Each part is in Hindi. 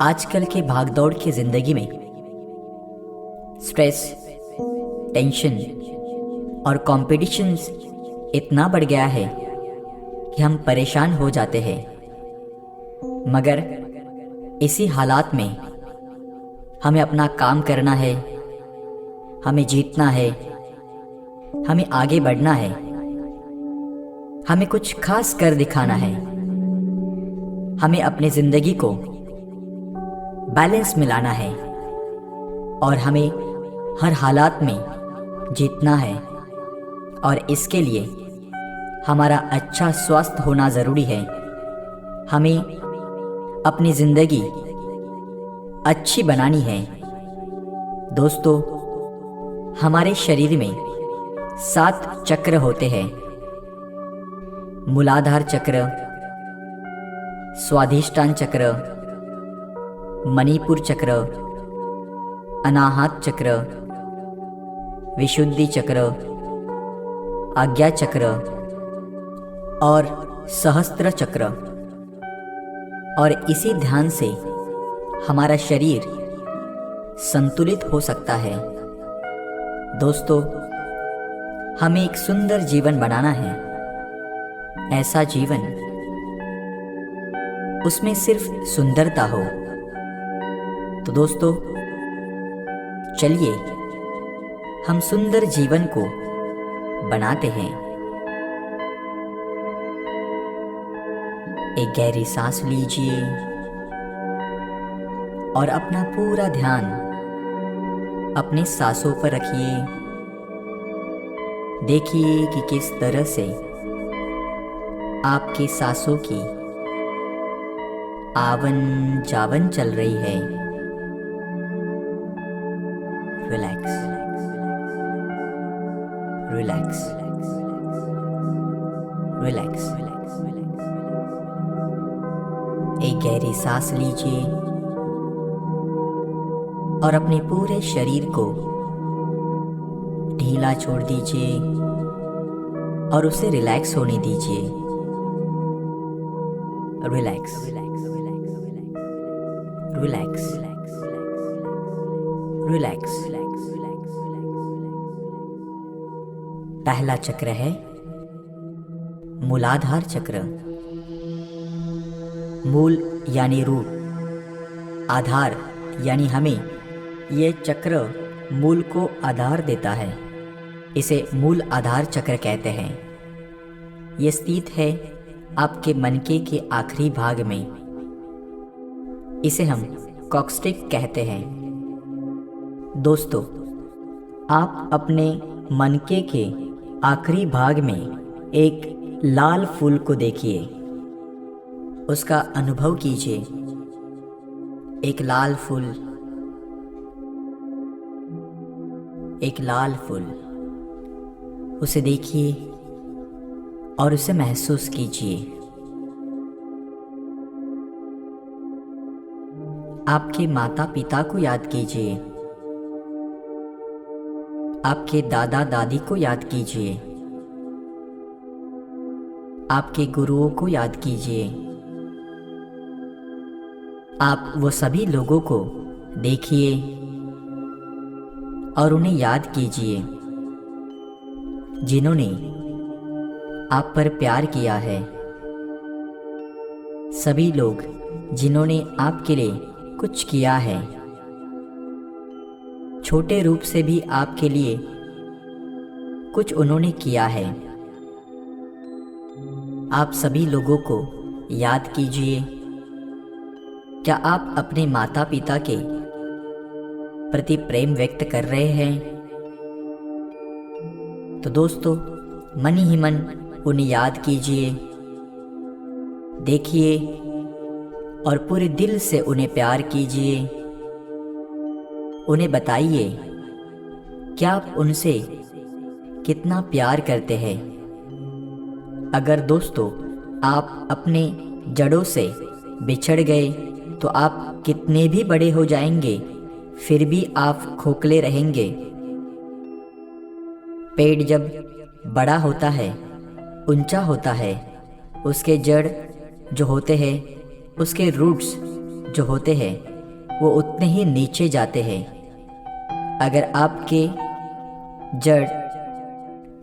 आजकल के भागदौड़ की ज़िंदगी में स्ट्रेस, टेंशन और कॉम्पिटिशन्स इतना बढ़ गया है कि हम परेशान हो जाते हैं। मगर इसी हालात में हमें अपना काम करना है, हमें जीतना है, हमें आगे बढ़ना है, हमें कुछ खास कर दिखाना है। हमें अपनी ज़िंदगी को बैलेंस में लाना है और हमें हर हालात में जीतना है। और इसके लिए हमारा अच्छा स्वास्थ्य होना ज़रूरी है। हमें अपनी ज़िंदगी अच्छी बनानी है। दोस्तों, हमारे शरीर में 7 चक्र होते हैं। मूलाधार चक्र, स्वाधिष्ठान चक्र, मणिपुर चक्र, अनाहत चक्र, विशुद्धि चक्र, आज्ञा चक्र और सहस्त्र चक्र। और इसी ध्यान से हमारा शरीर संतुलित हो सकता है। दोस्तों, हमें एक सुंदर जीवन बनाना है। ऐसा जीवन उसमें सिर्फ सुंदरता हो। तो दोस्तों, चलिए हम सुंदर जीवन को बनाते हैं। एक गहरी सांस लीजिए और अपना पूरा ध्यान अपने सांसों पर रखिए। देखिए कि किस तरह से आपकी सांसों की आवन जावन चल रही है। Relax, relax, relax. एक गहरी सांस लीजिए और अपने पूरे शरीर को ढीला छोड़ दीजिए और उसे रिलैक्स होने दीजिए। Relax, relax, relax. पहला चक्र है मूलाधार चक्र। मूल यानी रूट, आधार यानी हमें ये चक्र मूल को आधार देता है। इसे मूल आधार चक्र कहते हैं। ये स्थित है आपके मनके के आखिरी भाग में। इसे हम कॉक्सिक्स कहते हैं। दोस्तों, आप अपने मनके के आखिरी भाग में एक लाल फूल को देखिए। उसका अनुभव कीजिए। एक लाल फूल, एक लाल फूल। उसे देखिए और उसे महसूस कीजिए। आपके माता पिता को याद कीजिए। आपके दादा दादी को याद कीजिए। आपके गुरुओं को याद कीजिए। आप वो सभी लोगों को देखिए और उन्हें याद कीजिए जिन्होंने आप पर प्यार किया है। सभी लोग जिन्होंने आपके लिए कुछ किया है, छोटे रूप से भी आपके लिए कुछ उन्होंने किया है। आप सभी लोगों को याद कीजिए। क्या आप अपने माता पिता के प्रति प्रेम व्यक्त कर रहे हैं? तो दोस्तों, मन ही मन उन्हें याद कीजिए, देखिए और पूरे दिल से उन्हें प्यार कीजिए। उन्हें बताइए कि आप उनसे कितना प्यार करते हैं। अगर दोस्तों आप अपने जड़ों से बिछड़ गए तो आप कितने भी बड़े हो जाएंगे, फिर भी आप खोखले रहेंगे। पेड़ जब बड़ा होता है, ऊंचा होता है, उसके जड़ जो होते हैं, उसके रूट्स जो होते हैं वो उतने ही नीचे जाते हैं। अगर आपके जड़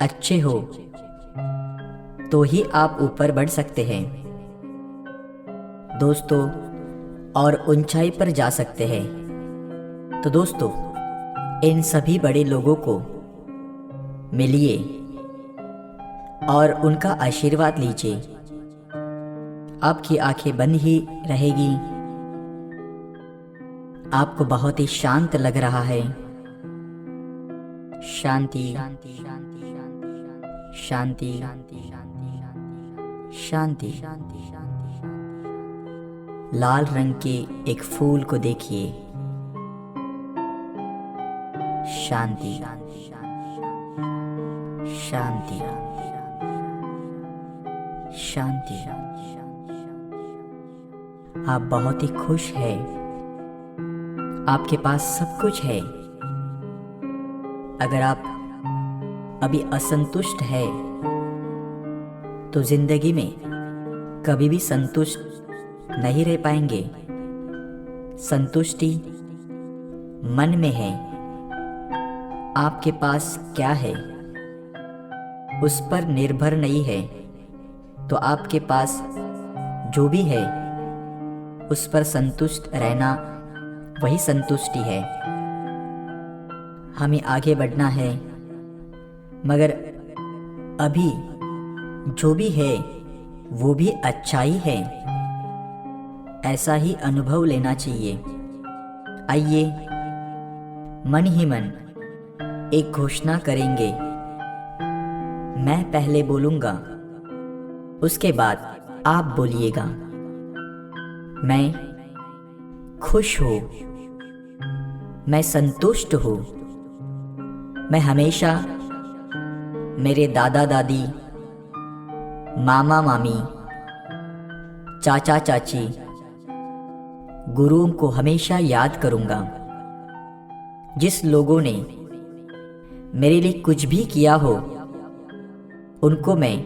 अच्छे हो तो ही आप ऊपर बढ़ सकते हैं दोस्तों, और ऊंचाई पर जा सकते हैं। तो दोस्तों, इन सभी बड़े लोगों को मिलिए और उनका आशीर्वाद लीजिए। आपकी आंखें बंद ही रहेगी। आपको बहुत ही शांत लग रहा है। शांति शांति शांति। लाल रंग के एक फूल को देखिए। शांति शांति शांति। आप बहुत ही खुश हैं। आपके पास सब कुछ है। अगर आप अभी असंतुष्ट है तो जिंदगी में कभी भी संतुष्ट नहीं रह पाएंगे। संतुष्टि मन में है। आपके पास क्या है उस पर निर्भर नहीं है, तो आपके पास जो भी है उस पर संतुष्ट रहना वही संतुष्टि है। हमें आगे बढ़ना है, मगर अभी जो भी है वो भी अच्छाई है, ऐसा ही अनुभव लेना चाहिए। आइए मन ही मन एक घोषणा करेंगे। मैं पहले बोलूंगा, उसके बाद आप बोलिएगा। मैं खुश हूँ, मैं संतुष्ट हूँ, मैं हमेशा मेरे दादा दादी, मामा मामी, चाचा चाची, गुरुओं को हमेशा याद करूँगा। जिस लोगों ने मेरे लिए कुछ भी किया हो उनको मैं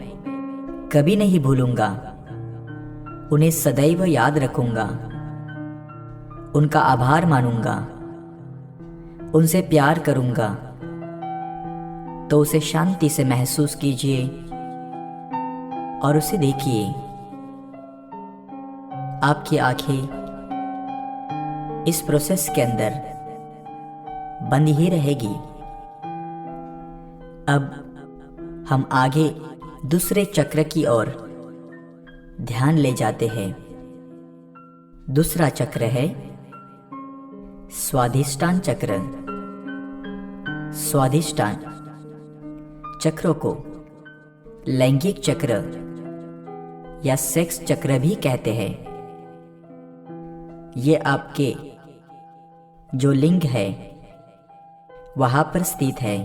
कभी नहीं भूलूंगा। उन्हें सदैव याद रखूंगा, उनका आभार मानूंगा, उनसे प्यार करूंगा। तो उसे शांति से महसूस कीजिए और उसे देखिए। आपकी आंखें इस प्रोसेस के अंदर बंद ही रहेगी। अब हम आगे दूसरे चक्र की ओर ध्यान ले जाते हैं। दूसरा चक्र है स्वाधिष्ठान चक्र। स्वाधिष्ठान चक्र को लैंगिक चक्र या सेक्स चक्र भी कहते हैं। ये आपके जो लिंग है वहां पर स्थित है।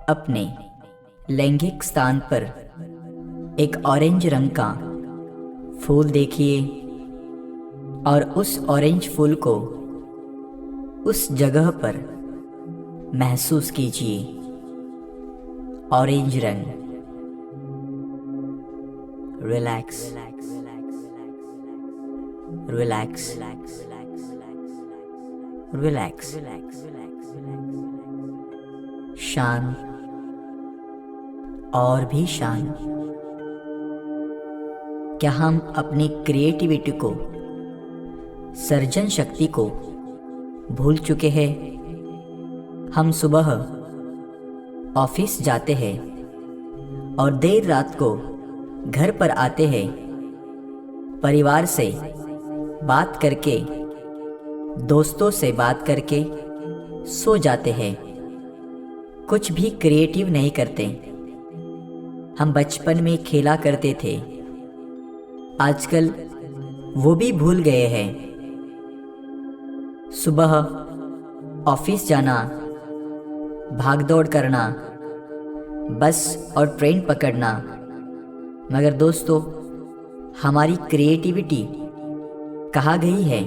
अपने लैंगिक स्थान पर एक ऑरेंज रंग का फूल देखिए और उस ऑरेंज फूल को उस जगह पर महसूस कीजिए। ऑरेंज रंग। Relax relax relax. शांत और भी शांत। क्या हम अपनी क्रिएटिविटी को, सर्जन शक्ति को भूल चुके हैं? हम सुबह ऑफिस जाते हैं और देर रात को घर पर आते हैं। परिवार से बात करके, दोस्तों से बात करके सो जाते हैं। कुछ भी क्रिएटिव नहीं करते। हम बचपन में खेला करते थे, आजकल वो भी भूल गए हैं। सुबह ऑफिस जाना, भागदौड़ करना, बस और ट्रेन पकड़ना, मगर दोस्तों हमारी क्रिएटिविटी कहाँ गई है?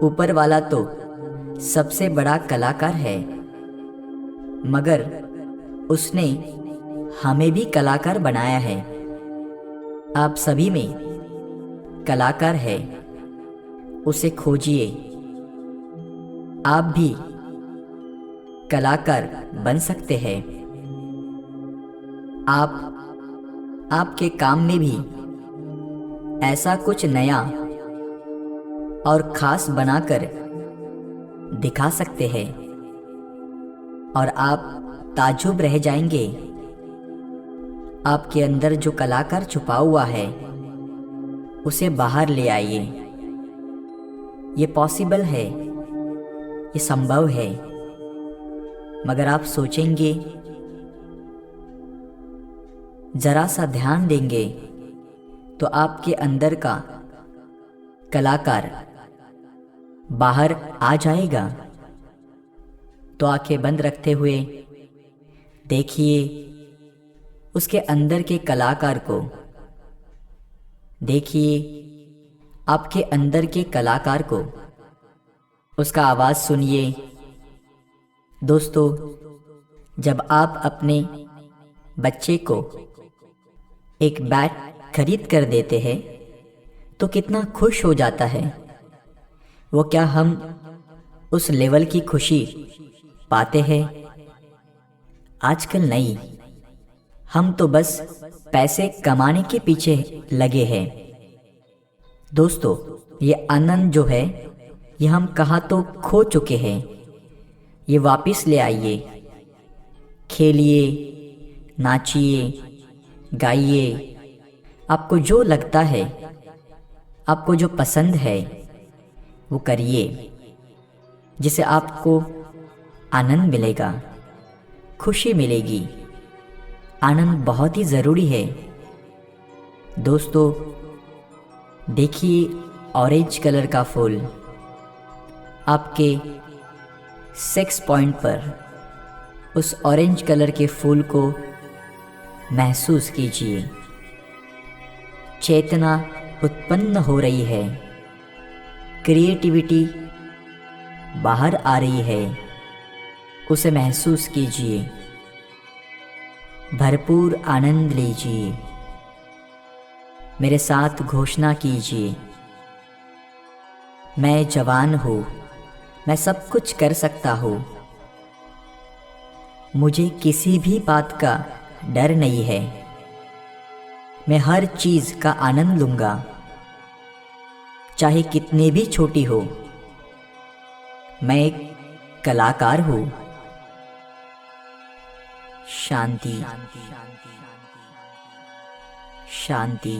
ऊपर वाला तो सबसे बड़ा कलाकार है, मगर उसने हमें भी कलाकार बनाया है। आप सभी में कलाकार है। उसे खोजिए। आप भी कलाकार बन सकते हैं। आपके काम में भी ऐसा कुछ नया और खास बनाकर दिखा सकते हैं और आप ताज्जुब रह जाएंगे। आपके अंदर जो कलाकार छुपा हुआ है उसे बाहर ले आइए। ये पॉसिबल है, ये संभव है। मगर आप सोचेंगे, जरा सा ध्यान देंगे तो आपके अंदर का कलाकार बाहर आ जाएगा। तो आंखें बंद रखते हुए देखिए उसके अंदर के कलाकार को। देखिए आपके अंदर के कलाकार को, उसका आवाज़ सुनिए। दोस्तों, जब आप अपने बच्चे को एक बैट खरीद कर देते हैं तो कितना खुश हो जाता है वो। क्या हम उस लेवल की खुशी पाते हैं? आजकल नहीं। हम तो बस पैसे कमाने के पीछे लगे हैं। दोस्तों, ये आनंद जो है ये हम कहाँ तो खो चुके हैं। ये वापस ले आइए। खेलिए, नाचिए, गाइए। आपको जो लगता है, आपको जो पसंद है वो करिए, जिससे आपको आनंद मिलेगा, खुशी मिलेगी। आनंद बहुत ही ज़रूरी है। दोस्तों, देखिए ऑरेंज कलर का फूल। आपके सेक्स पॉइंट पर उस ऑरेंज कलर के फूल को महसूस कीजिए। चेतना उत्पन्न हो रही है, क्रिएटिविटी बाहर आ रही है। उसे महसूस कीजिए, भरपूर आनंद लीजिए। मेरे साथ घोषणा कीजिए, मैं जवान हूँ, मैं सब कुछ कर सकता हूँ। मुझे किसी भी बात का डर नहीं है। मैं हर चीज़ का आनंद लूँगा, चाहे कितनी भी छोटी हो। मैं एक कलाकार हूँ। शांति, शांति, शांति।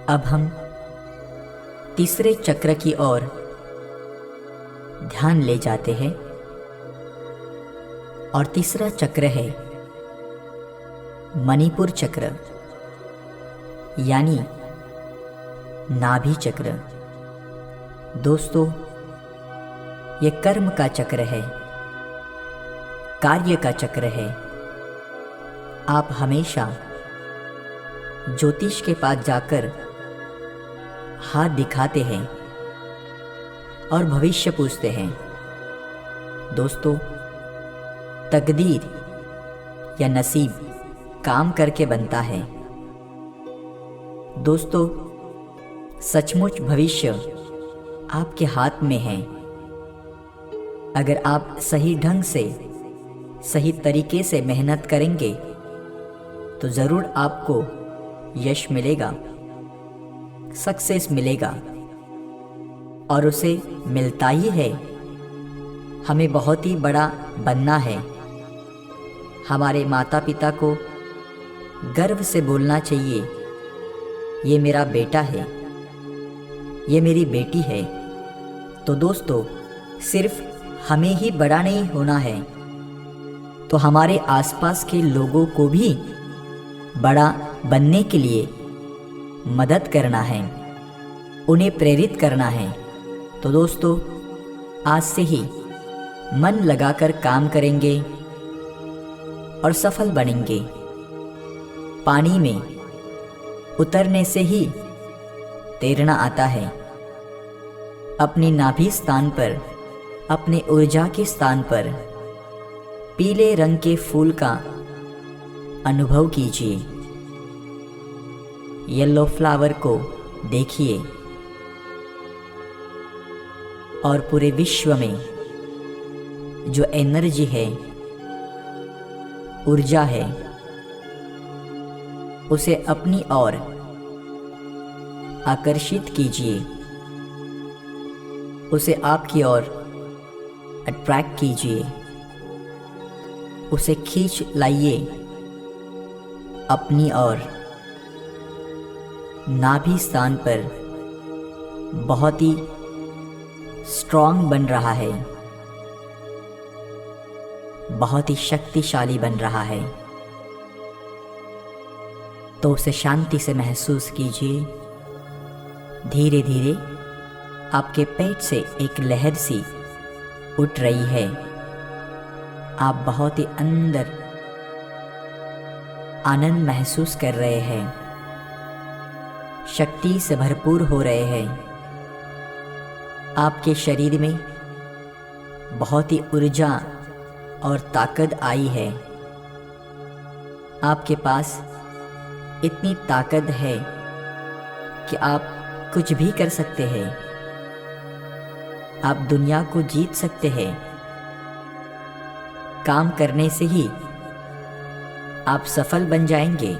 अब हम तीसरे चक्र की ओर ध्यान ले जाते हैं और तीसरा चक्र है मणिपुर चक्र, यानी नाभि चक्र। दोस्तों, ये कर्म का चक्र है, कार्य का चक्र है। आप हमेशा ज्योतिष के पास जाकर हाथ दिखाते हैं और भविष्य पूछते हैं। दोस्तों, तकदीर या नसीब काम करके बनता है। दोस्तों, सचमुच भविष्य आपके हाथ में है। अगर आप सही ढंग से, सही तरीके से मेहनत करेंगे तो ज़रूर आपको यश मिलेगा, सक्सेस मिलेगा। और उसे मिलता ही है। हमें बहुत ही बड़ा बनना है। हमारे माता पिता को गर्व से बोलना चाहिए, ये मेरा बेटा है, ये मेरी बेटी है। तो दोस्तों, सिर्फ हमें ही बड़ा नहीं होना है, तो हमारे आसपास के लोगों को भी बड़ा बनने के लिए मदद करना है, उन्हें प्रेरित करना है। तो दोस्तों, आज से ही मन लगाकर काम करेंगे और सफल बनेंगे। पानी में उतरने से ही तैरना आता है। अपनी नाभि स्थान पर, अपने ऊर्जा के स्थान पर पीले रंग के फूल का अनुभव कीजिए। येलो फ्लावर को देखिए और पूरे विश्व में जो एनर्जी है, ऊर्जा है, उसे अपनी ओर आकर्षित कीजिए, उसे आपकी ओर अट्रैक्ट कीजिए, उसे खींच लाइए अपनी ओर। नाभि स्थान पर बहुत ही स्ट्रॉन्ग बन रहा है, बहुत ही शक्तिशाली बन रहा है। तो उसे शांति से महसूस कीजिए। धीरे धीरे आपके पेट से एक लहर सी उठ रही है। आप बहुत ही अंदर आनंद महसूस कर रहे हैं, शक्ति से भरपूर हो रहे हैं। आपके शरीर में बहुत ही ऊर्जा और ताकत आई है। आपके पास इतनी ताकत है कि आप कुछ भी कर सकते हैं। आप दुनिया को जीत सकते हैं। काम करने से ही आप सफल बन जाएंगे।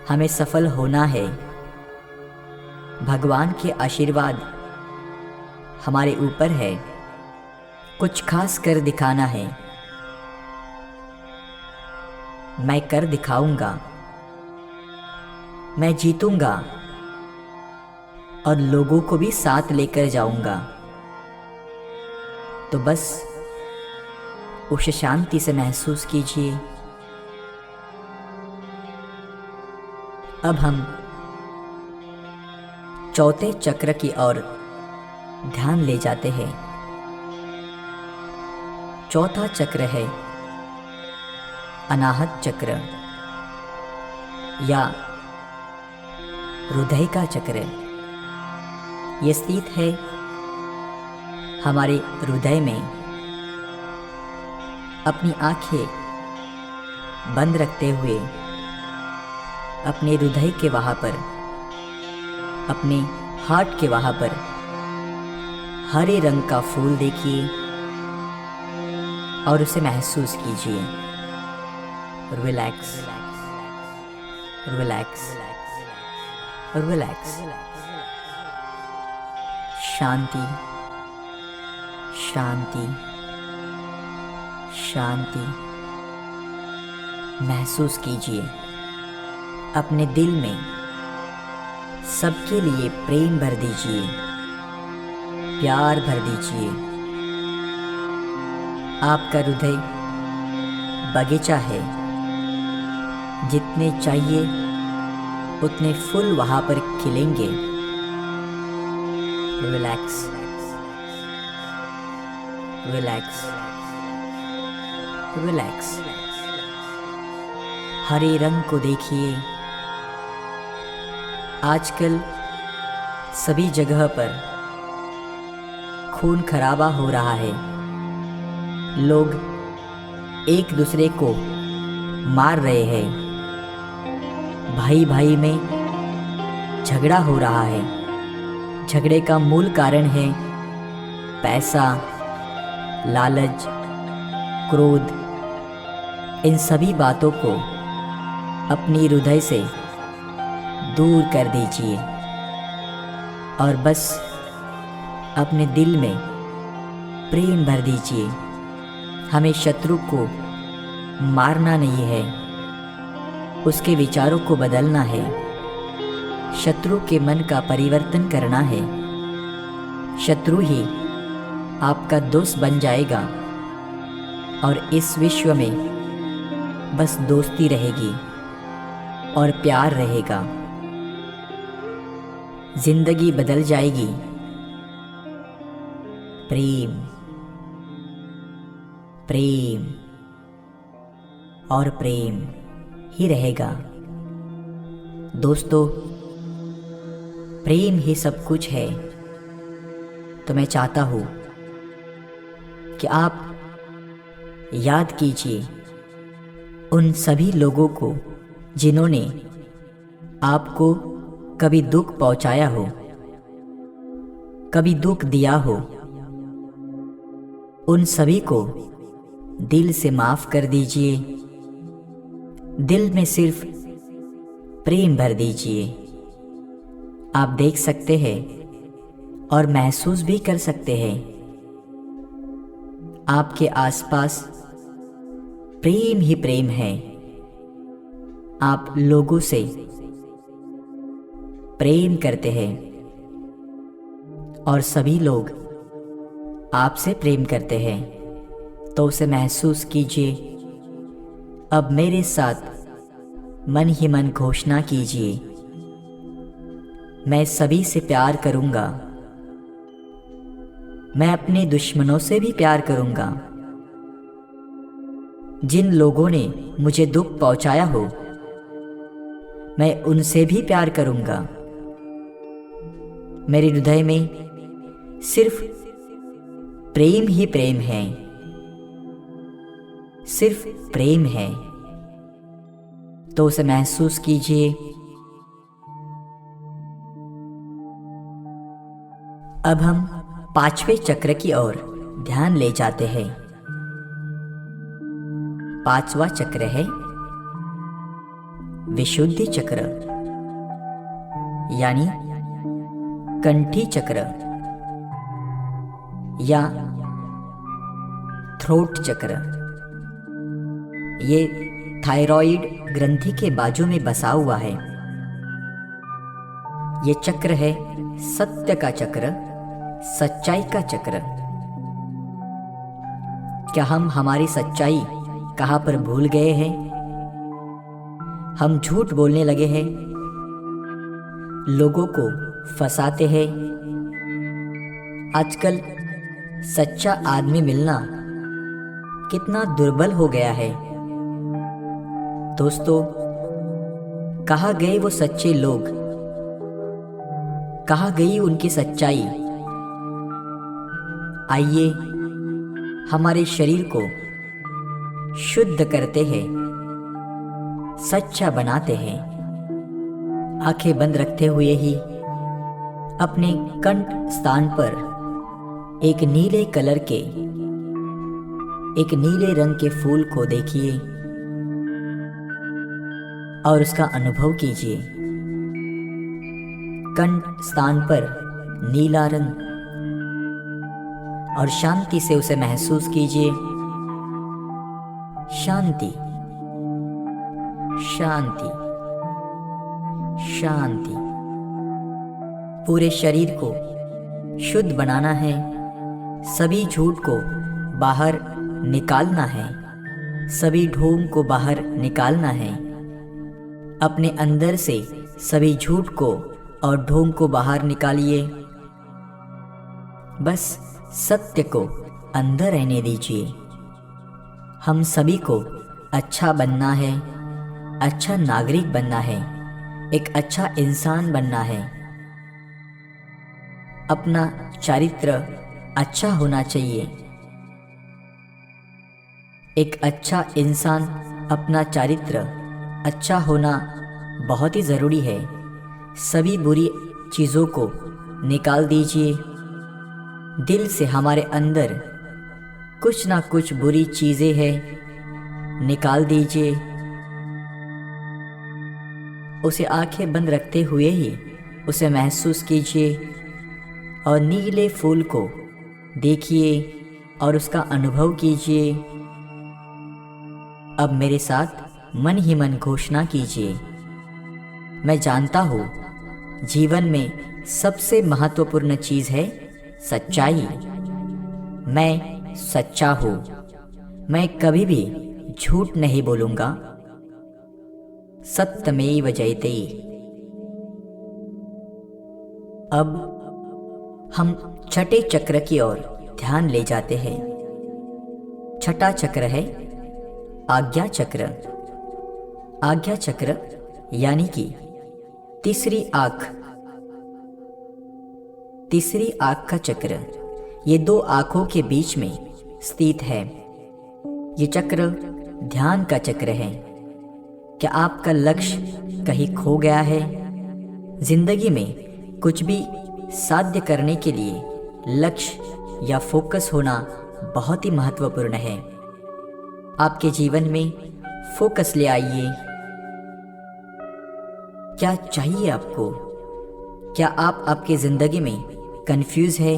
हमें सफल होना है। भगवान के आशीर्वाद हमारे ऊपर है। कुछ खास कर दिखाना है। मैं कर दिखाऊंगा, मैं जीतूंगा और लोगों को भी साथ लेकर जाऊंगा। तो बस उसे शांति से महसूस कीजिए। अब हम चौथे चक्र की ओर ध्यान ले जाते हैं। चौथा चक्र है अनाहत चक्र या हृदय का चक्र। यह स्थित है हमारे हृदय में। अपनी आंखें बंद रखते हुए अपने हृदय के वहाँ पर, अपने हार्ट के वहाँ पर हरे रंग का फूल देखिए और उसे महसूस कीजिए। Relax, relax, relax. शांति, शांति, शांति महसूस कीजिए। अपने दिल में सबके लिए प्रेम भर दीजिए, प्यार भर दीजिए। आपका हृदय बगीचा है। जितने चाहिए उतने फूल वहाँ पर खिलेंगे। Relax, relax, relax. हरे रंग को देखिए। आजकल सभी जगह पर खून खराबा हो रहा है। लोग एक दूसरे को मार रहे हैं। भाई भाई में झगड़ा हो रहा है। झगड़े का मूल कारण है पैसा, लालच, क्रोध। इन सभी बातों को अपनी हृदय से दूर कर दीजिए और बस अपने दिल में प्रेम भर दीजिए। हमें शत्रु को मारना नहीं है, उसके विचारों को बदलना है। शत्रु के मन का परिवर्तन करना है। शत्रु ही आपका दोस्त बन जाएगा और इस विश्व में बस दोस्ती रहेगी और प्यार रहेगा। जिंदगी बदल जाएगी। प्रेम, प्रेम और प्रेम ही रहेगा। दोस्तों, प्रेम ही सब कुछ है। तो मैं चाहता हूँ कि आप याद कीजिए उन सभी लोगों को जिन्होंने आपको कभी दुख पहुंचाया हो, कभी दुख दिया हो, उन सभी को दिल से माफ कर दीजिए। दिल में सिर्फ प्रेम भर दीजिए। आप देख सकते हैं और महसूस भी कर सकते हैं, आपके आसपास प्रेम ही प्रेम है। आप लोगों से प्रेम करते हैं और सभी लोग आपसे प्रेम करते हैं। तो उसे महसूस कीजिए। अब मेरे साथ मन ही मन घोषणा कीजिए, मैं सभी से प्यार करूंगा। मैं अपने दुश्मनों से भी प्यार करूंगा। जिन लोगों ने मुझे दुख पहुंचाया हो, मैं उनसे भी प्यार करूंगा। मेरे हृदय में सिर्फ प्रेम ही प्रेम है, सिर्फ प्रेम है। तो उसे महसूस कीजिए। अब हम 5वें चक्र की ओर ध्यान ले जाते हैं। 5वां चक्र है विशुद्धि चक्र, यानी कंठी चक्र या थ्रोट चक्र। ये थायराइड ग्रंथि के बाजू में बसा हुआ है। ये चक्र है सत्य का चक्र, सच्चाई का चक्र। क्या हम हमारी सच्चाई कहाँ पर भूल गए हैं? हम झूठ बोलने लगे हैं, लोगों को फंसाते हैं। आजकल सच्चा आदमी मिलना कितना दुर्बल हो गया है। दोस्तों, कहाँ गए वो सच्चे लोग? कहाँ गई उनकी सच्चाई? आइए हमारे शरीर को शुद्ध करते हैं, सच्चा बनाते हैं। आंखें बंद रखते हुए ही अपने कंठ स्थान पर एक नीले कलर के, एक नीले रंग के फूल को देखिए और उसका अनुभव कीजिए। कंठ स्थान पर नीला रंग, और शांति से उसे महसूस कीजिए। शांति, शांति, शांति। पूरे शरीर को शुद्ध बनाना है, सभी झूठ को बाहर निकालना है, सभी ढोंग को बाहर निकालना है। अपने अंदर से सभी झूठ को और ढोंग को बाहर निकालिए। बस सत्य को अंदर रहने दीजिए। हम सभी को अच्छा बनना है, अच्छा नागरिक बनना है, एक अच्छा इंसान बनना है। अपना चरित्र अच्छा होना चाहिए। एक अच्छा इंसान, अपना चरित्र अच्छा होना बहुत ही ज़रूरी है। सभी बुरी चीज़ों को निकाल दीजिए। दिल से हमारे अंदर कुछ ना कुछ बुरी चीज़ें हैं, निकाल दीजिए। उसे आंखें बंद रखते हुए ही उसे महसूस कीजिए और नीले फूल को देखिए और उसका अनुभव कीजिए। अब मेरे साथ मन ही मन घोषणा कीजिए, मैं जानता हूँ जीवन में सबसे महत्वपूर्ण चीज़ है सच्चाई। मैं सच्चा हूँ, मैं कभी भी झूठ नहीं बोलूँगा। सत्यमेव जयते। अब हम छठे चक्र की ओर ध्यान ले जाते हैं। छठा चक्र है आज्ञा चक्र। आज्ञा चक्र यानी कि तीसरी आँख, तीसरी आँख का चक्र। ये दो आँखों के बीच में स्थित है। ये चक्र ध्यान का चक्र है। क्या आपका लक्ष्य कहीं खो गया है? जिंदगी में कुछ भी साध्य करने के लिए लक्ष्य या फोकस होना बहुत ही महत्वपूर्ण है। आपके जीवन में फोकस ले आइए। क्या चाहिए आपको? क्या आप आपकी जिंदगी में कंफ्यूज है?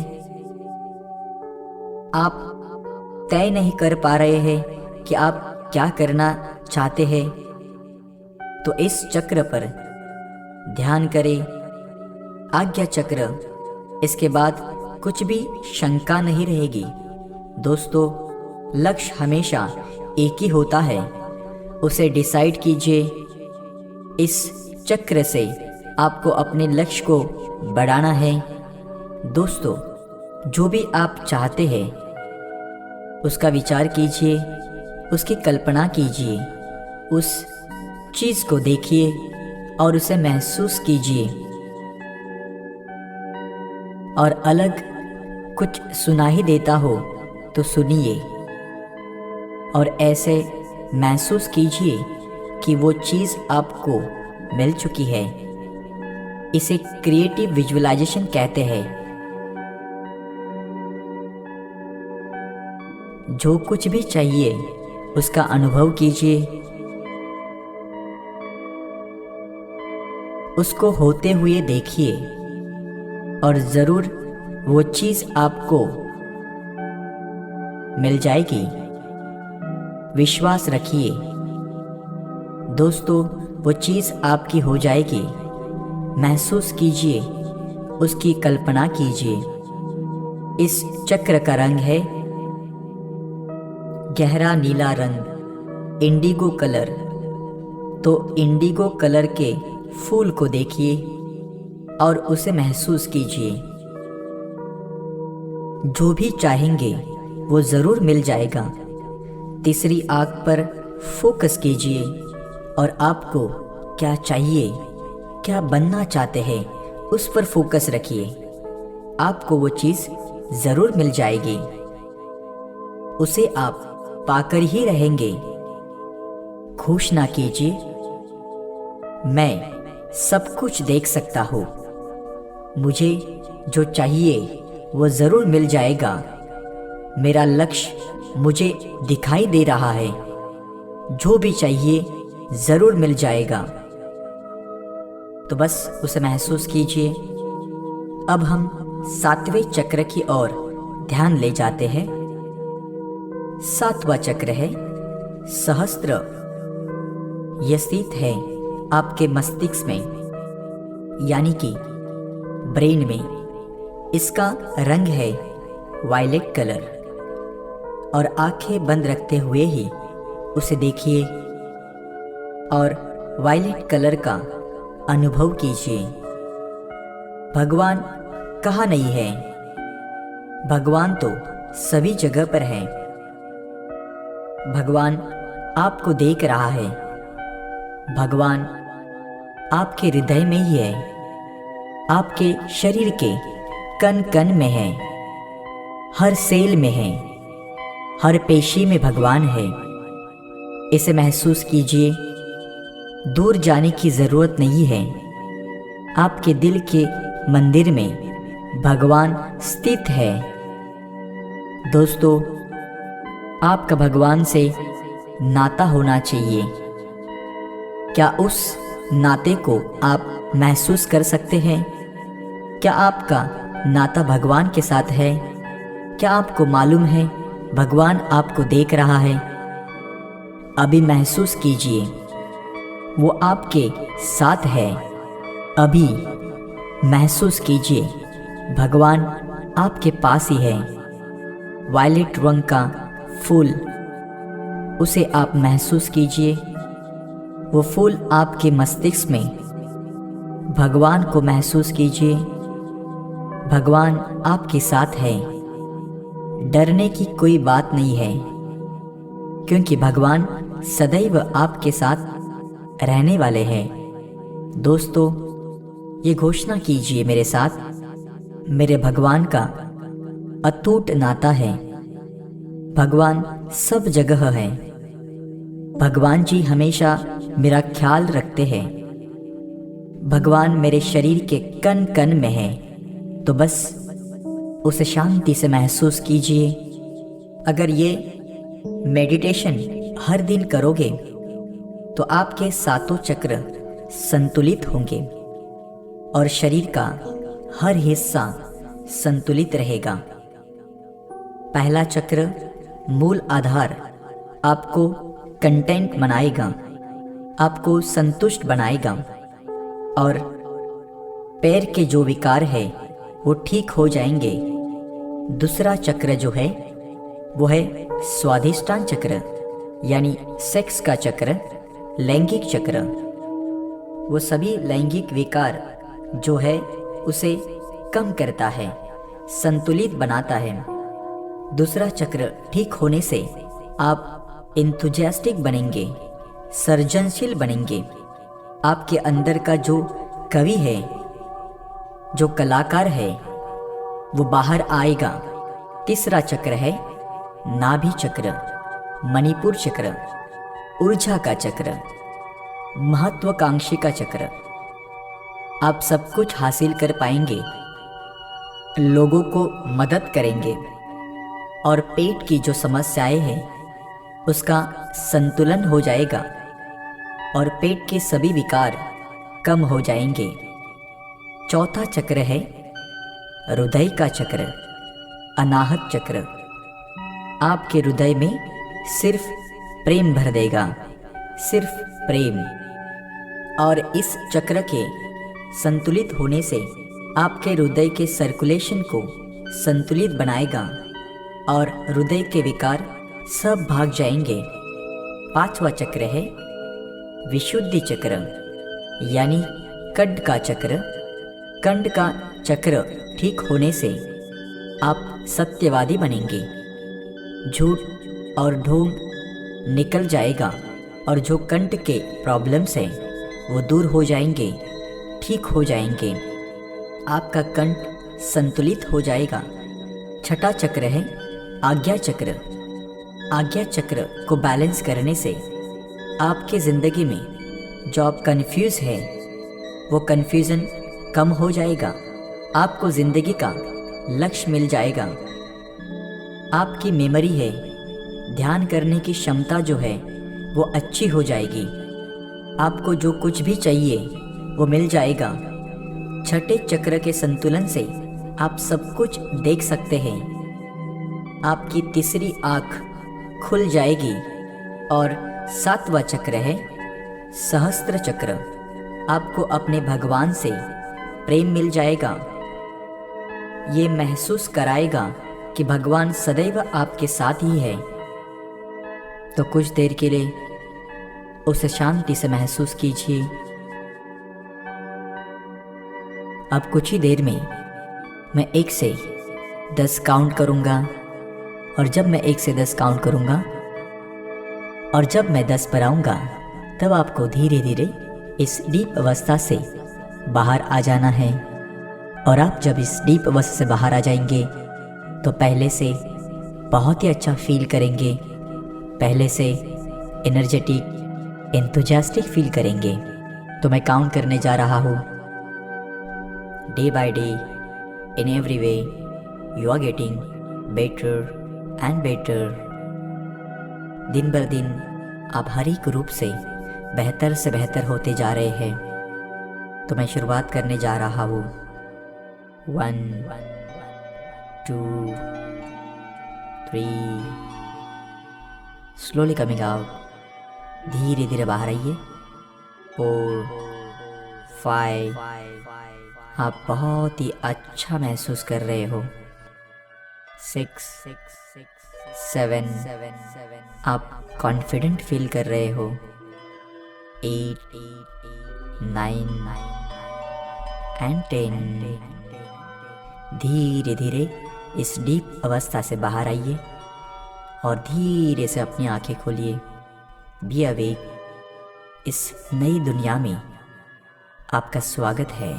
आप तय नहीं कर पा रहे हैं कि आप क्या करना चाहते हैं? तो इस चक्र पर ध्यान करें, आज्ञा चक्र। इसके बाद कुछ भी शंका नहीं रहेगी। दोस्तों, लक्ष्य हमेशा एक ही होता है, उसे डिसाइड कीजिए। इस चक्र से आपको अपने लक्ष्य को बढ़ाना है। दोस्तों, जो भी आप चाहते हैं उसका विचार कीजिए, उसकी कल्पना कीजिए, उस चीज़ को देखिए और उसे महसूस कीजिए। और अलग कुछ सुना ही देता हो तो सुनिए और ऐसे महसूस कीजिए कि वो चीज़ आपको मिल चुकी है। इसे क्रिएटिव विजुअलाइजेशन कहते हैं। जो कुछ भी चाहिए उसका अनुभव कीजिए, उसको होते हुए देखिए और ज़रूर वो चीज़ आपको मिल जाएगी। विश्वास रखिए दोस्तों, वो चीज़ आपकी हो जाएगी। महसूस कीजिए, उसकी कल्पना कीजिए। इस चक्र का रंग है गहरा नीला रंग, इंडिगो कलर। तो इंडिगो कलर के फूल को देखिए और उसे महसूस कीजिए। जो भी चाहेंगे वो ज़रूर मिल जाएगा। तीसरी आंख पर फोकस कीजिए और आपको क्या चाहिए, क्या बनना चाहते हैं, उस पर फोकस रखिए। आपको वो चीज़ ज़रूर मिल जाएगी। उसे आप पाकर ही रहेंगे। घोषणा कीजिए, मैं सब कुछ देख सकता हूँ। मुझे जो चाहिए वो ज़रूर मिल जाएगा। मेरा लक्ष्य मुझे दिखाई दे रहा है। जो भी चाहिए ज़रूर मिल जाएगा। तो बस उसे महसूस कीजिए। अब हम 7वें चक्र की ओर ध्यान ले जाते हैं। 7वां चक्र है सहस्त्र। यह स्थित है आपके मस्तिष्क में, यानी कि ब्रेन में। इसका रंग है वायलेट कलर और आंखें बंद रखते हुए ही उसे देखिए और वायलेट कलर का अनुभव कीजिए। भगवान कहाँ नहीं है? भगवान तो सभी जगह पर है। भगवान आपको देख रहा है। भगवान आपके हृदय में ही है, आपके शरीर के कण कण में है, हर सेल में है, हर पेशी में भगवान है। इसे महसूस कीजिए। दूर जाने की ज़रूरत नहीं है। आपके दिल के मंदिर में भगवान स्थित है। दोस्तों, आपका भगवान से नाता होना चाहिए। क्या उस नाते को आप महसूस कर सकते हैं? क्या आपका नाता भगवान के साथ है? क्या आपको मालूम है भगवान आपको देख रहा है? अभी महसूस कीजिए, वो आपके साथ है। अभी महसूस कीजिए, भगवान आपके पास ही है। वायलेट रंग का फूल, उसे आप महसूस कीजिए। वो फूल आपके मस्तिष्क में। भगवान को महसूस कीजिए। भगवान आपके साथ है। डरने की कोई बात नहीं है, क्योंकि भगवान सदैव आपके साथ रहने वाले हैं। दोस्तों, ये घोषणा कीजिए मेरे साथ, मेरे भगवान का अटूट नाता है। भगवान सब जगह है। भगवान जी हमेशा मेरा ख्याल रखते हैं। भगवान मेरे शरीर के कण कण में है, तो बस उसे शांति से महसूस कीजिए। अगर ये मेडिटेशन हर दिन करोगे तो आपके सातों चक्र संतुलित होंगे और शरीर का हर हिस्सा संतुलित रहेगा। पहला चक्र मूल आधार आपको कंटेंट बनाएगा, आपको संतुष्ट बनाएगा और पैर के जो विकार है वो ठीक हो जाएंगे। दूसरा चक्र जो है वो है स्वाधिष्ठान चक्र, यानी सेक्स का चक्र, लैंगिक चक्र। वो सभी लैंगिक विकार जो है उसे कम करता है, संतुलित बनाता है। दूसरा चक्र ठीक होने से आप इंथुजियास्टिक बनेंगे, सर्जनशील बनेंगे। आपके अंदर का जो कवि है, जो कलाकार है, वो बाहर आएगा। तीसरा चक्र है नाभि चक्र, मणिपुर चक्र, ऊर्जा का चक्र, महत्वाकांक्षी का चक्र। आप सब कुछ हासिल कर पाएंगे, लोगों को मदद करेंगे और पेट की जो समस्याएं हैं उसका संतुलन हो जाएगा और पेट के सभी विकार कम हो जाएंगे। चौथा चक्र है हृदय का चक्र, अनाहत चक्र। आपके हृदय में सिर्फ प्रेम भर देगा, सिर्फ प्रेम। और इस चक्र के संतुलित होने से आपके हृदय के सर्कुलेशन को संतुलित बनाएगा और हृदय के विकार सब भाग जाएंगे। पांचवा चक्र है विशुद्धि चक्र, यानी कंठ का चक्र। कंठ का चक्र ठीक होने से आप सत्यवादी बनेंगे। झूठ और ढोंग निकल जाएगा और जो कंठ के प्रॉब्लम्स हैं वो दूर हो जाएंगे, ठीक हो जाएंगे। आपका कंठ संतुलित हो जाएगा। छठा चक्र है आज्ञा चक्र। आज्ञा चक्र को बैलेंस करने से आपके ज़िंदगी में जो आप कंफ्यूज है वो कंफ्यूजन कम हो जाएगा। आपको ज़िंदगी का लक्ष्य मिल जाएगा। आपकी मेमोरी है, ध्यान करने की क्षमता जो है वो अच्छी हो जाएगी। आपको जो कुछ भी चाहिए वो मिल जाएगा। छठे चक्र के संतुलन से आप सब कुछ देख सकते हैं। आपकी तीसरी आँख खुल जाएगी। और सातवां चक्र है सहस्त्र चक्र। आपको अपने भगवान से प्रेम मिल जाएगा। ये महसूस कराएगा कि भगवान सदैव आपके साथ ही है। तो कुछ देर के लिए उसे शांति से महसूस कीजिए। अब कुछ ही देर में मैं 1 से 10 काउंट करूंगा और जब मैं 1 से 10 काउंट करूंगा और जब मैं 10 पर आऊंगा तब आपको धीरे धीरे इस डीप अवस्था से बाहर आ जाना है। और आप जब इस डीप अवस्था से बाहर आ जाएंगे तो पहले से बहुत ही अच्छा फील करेंगे, पहले से एनर्जेटिक, एंथुजियास्टिक फील करेंगे। तो मैं काउंट करने जा रहा हूँ। Day by day, in every way, you are getting better and better. दिन बर दिन आप हर एक रूप से बेहतर होते जा रहे हैं। तो मैं शुरुआत करने जा रहा हूँ। 1 2 3, स्लोली कमिंग आउट। धीरे धीरे बाहर आइए। 4 5, आप बहुत ही अच्छा महसूस कर रहे हो। 6 7, आप कॉन्फिडेंट फील कर रहे हो। 8 9 एंड 10। धीरे धीरे इस डीप अवस्था से बाहर आइए और धीरे से अपनी आंखें खोलिए। Be awake. इस नई दुनिया में आपका स्वागत है।